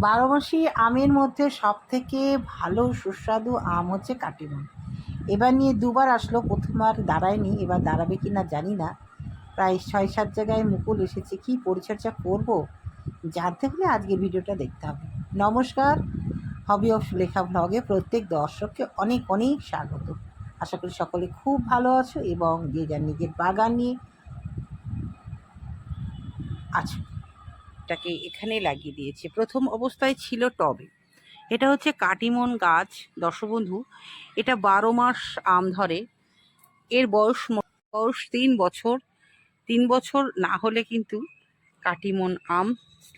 বারোমাসি আমের মধ্যে সবথেকে ভালো সুস্বাদু আম হচ্ছে কাটিমন। এবার নিয়ে দুবার আসলো, প্রথমবার দাঁড়ায়নি, এবার দাঁড়াবে কি না জানি না। প্রায় ৬-৭ জায়গায় মুকুল এসেছে, কী পরিচর্যা করব জানতে হলে আজকে ভিডিওটা দেখতে হবে। নমস্কার, হবি অফ লেখা ব্লগে প্রত্যেক দর্শককে অনেক অনেক স্বাগত। আশা করি সকলে খুব ভালো আছো এবং যে যার নিজের বাগান নিয়ে আছো। এটাকে এখানে লাগিয়ে দিয়েছি, প্রথম অবস্থায় ছিল টবে। এটা হচ্ছে কাটিমন গাছ দর্শবন্ধু। এটা 12 মাস আম ধরে। এর বয়স 3 বছর। 3 বছর না হলে কিন্তু কাটিমন আম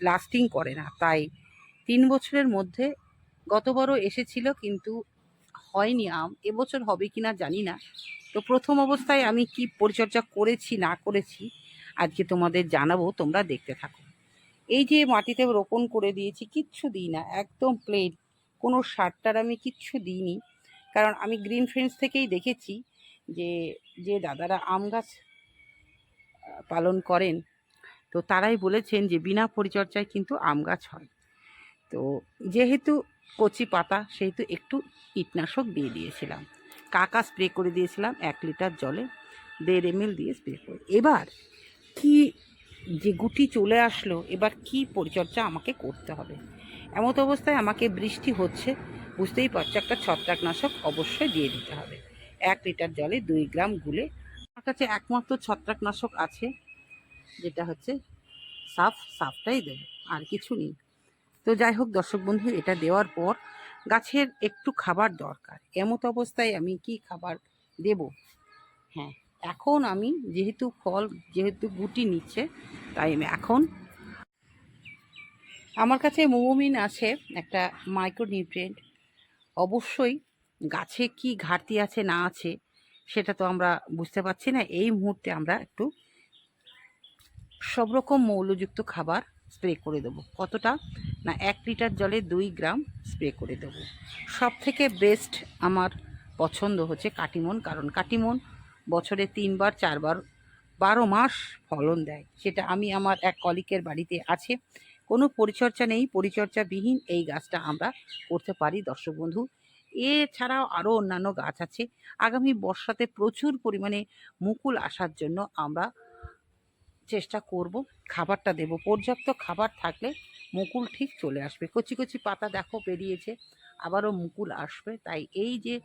লাস্টিং করে না, তাই 3 বছরের মধ্যে গতবারও এসেছিল কিন্তু হয়নি আম, এবছর হবে কিনা জানি না। তো প্রথম অবস্থায় আমি কি পরিচর্যা করেছি না করেছি আজকে তোমাদের জানাবো, তোমরা দেখতে থাকো। এই যে মাটিতে রোপণ করে দিয়েছি, কিচ্ছু দিই না, একদম প্লেন, কোনো সার আমি কিচ্ছু দিইনি। কারণ আমি গ্রিন ফ্রেন্ডস থেকেই দেখেছি যে যে দাদারা আম গাছ পালন করেন, তো তারাই বলেছেন যে বিনা পরিচর্যায় কিন্তু আম গাছ হয়। তো যেহেতু কচি পাতা, সেহেতু একটু কীটনাশক দিয়ে দিয়েছিলাম, কাকা স্প্রে করে দিয়েছিলাম 1 লিটার জলে 1.5 ml দিয়ে স্প্রে করে। এবার কি যে গুটি চলে আসলো, এবার কি পরিচর্যা আমাকে করতে হবে। এমত অবস্থায় আমাকে বৃষ্টি হচ্ছে, বুঝতেই পারছো, একটা ছত্রাকনাশক অবশ্যই দিয়ে দিতে হবে। 1 লিটার জলে 2 গ্রাম গুলে। আমার কাছে একমাত্র ছত্রাকনাশক আছে, যেটা হচ্ছে সাফটাই দেবো, আর কিছু নেই। তো যাই হোক দর্শক বন্ধু, এটা দেওয়ার পর গাছের একটু খাবার দরকার। এমত অবস্থায় আমি কি খাবার দেব? হ্যাঁ, এখন আমি যেহেতু গুটি নিচ্ছে, তাই আমি এখন আমার কাছে মোমোমিন আছে, একটা মাইক্রোনিউট্রিয়েন্ট। অবশ্যই গাছে কি ঘাটতি আছে না আছে সেটা তো আমরা বুঝতে পারছি না। এই মুহূর্তে আমরা একটু সব রকম মৌলযুক্ত খাবার স্প্রে করে দেবো। কতটা না, 1 লিটার জলে 2 গ্রাম স্প্রে করে দেবো। সব থেকে বেস্ট আমার পছন্দ হচ্ছে কাটিমন, কারণ কাটিমন বছরে 3বার 4বার 12 মাস ফলন দেয়। সেটা আমি আমার এক কলিকের বাড়িতে আছে, কোনো পরিচর্যা নেই, পরিচর্যাবিহীন এই গাছটা আমরা করতে পারি দর্শক বন্ধু। এছাড়াও আরও অন্যান্য গাছ আছে। আগামী বর্ষাতে প্রচুর পরিমাণে মুকুল আসার জন্য আমরা চেষ্টা করব, খাবারটা দেব। পর্যাপ্ত খাবার থাকলে মুকুল ঠিক চলে আসবে। কচি কচি পাতা দেখো বেরিয়েছে, আবারও মুকুল আসবে। তাই এই যে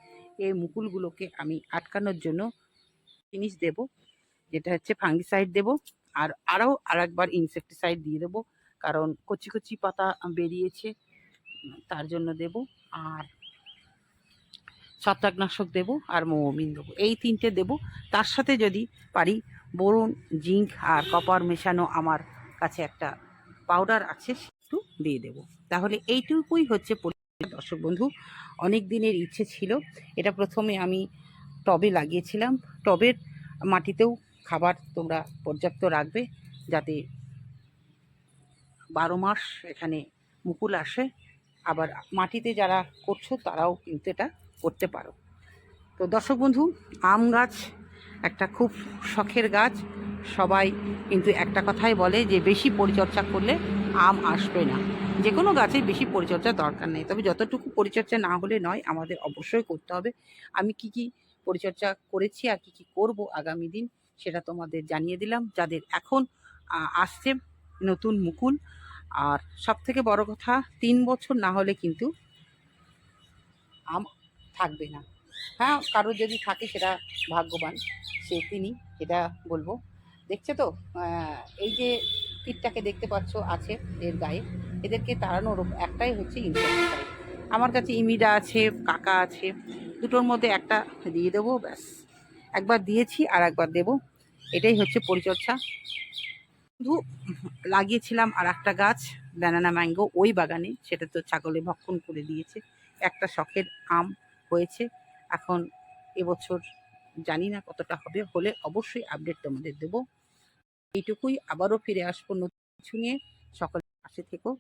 এই মুকুলগুলোকে আমি আটকানোর জন্য জিনিস দেব, যেটা হচ্ছে ফাঙ্গিসাইড দেব, আর আরেকবার ইনসেকটিসাইড দিয়ে দেবো, কারণ কচি কচি পাতা বেরিয়েছে, তার জন্য দেব। আর ছত্রাকনাশক দেব, আর মোমিন দেবো, এই 3টে দেব। তার সাথে যদি পারি বোরন, জিঙ্ক আর কপার মেশানো আমার কাছে একটা পাউডার আছে, একটু দিয়ে দেব। তাহলে এইটুকুই হচ্ছে দর্শক বন্ধু। অনেক দিনের ইচ্ছে ছিল। এটা প্রথমে আমি টবে লাগিয়েছিলাম। টবের মাটিতেও খাবার তোমরা পর্যাপ্ত রাখবে, যাতে 12 মাস এখানে মুকুল আসে। আবার মাটিতে যারা করছো তারাও কিন্তু এটা করতে পারো। তো দর্শক বন্ধু, আম গাছ একটা খুব শখের গাছ। সবাই কিন্তু একটা কথাই বলে যে বেশি পরিচর্যা করলে আম আসবে না। যে কোনো গাছের বেশি পরিচর্যার দরকার নেই, তবে যতটুকু পরিচর্যা না হলে নয়, আমাদের অবশ্যই করতে হবে। আমি কি কি পরিচর্যা করেছি আর কি কি করব আগামী দিন, সেটা তোমাদের জানিয়ে দিলাম। যাদের এখন আসছে নতুন মুকুল, আর সবথেকে বড় কথা, 3 বছর না হলে কিন্তু আম থাকবে না। হ্যাঁ, কারো যদি থাকে সেটা ভাগ্যবান, তিনি, এটা বলবো। দেখছো তো এই যে কীটটাকে দেখতে পাচ্ছ আছে এর গায়ে, এদেরকে তাড়ানোর একটাই হচ্ছে ইনসেক্টিসাইড। আমার কাছে ইমিডা আছে, কাকা আছে, দুটোর মধ্যে একটা দিয়ে দেবো, ব্যাস। একবার দিয়েছি আর একবার দেবো, এটাই হচ্ছে পরিচর্যা। শুধু লাগিয়েছিলাম আর একটা গাছ ব্যানানা ম্যাঙ্গো ওই বাগানে, সেটা তো ছাগলে ভক্ষণ করে দিয়েছে। একটা শখের আম হয়েছে। এখন এবছর জানি না কতটা হবে, হলে অবশ্যই আপডেট তোমাদের দেবো। এইটুকুই, আবারও ফিরে আসবো নতুন কিছু নিয়ে। সকলের পাশে থেকো।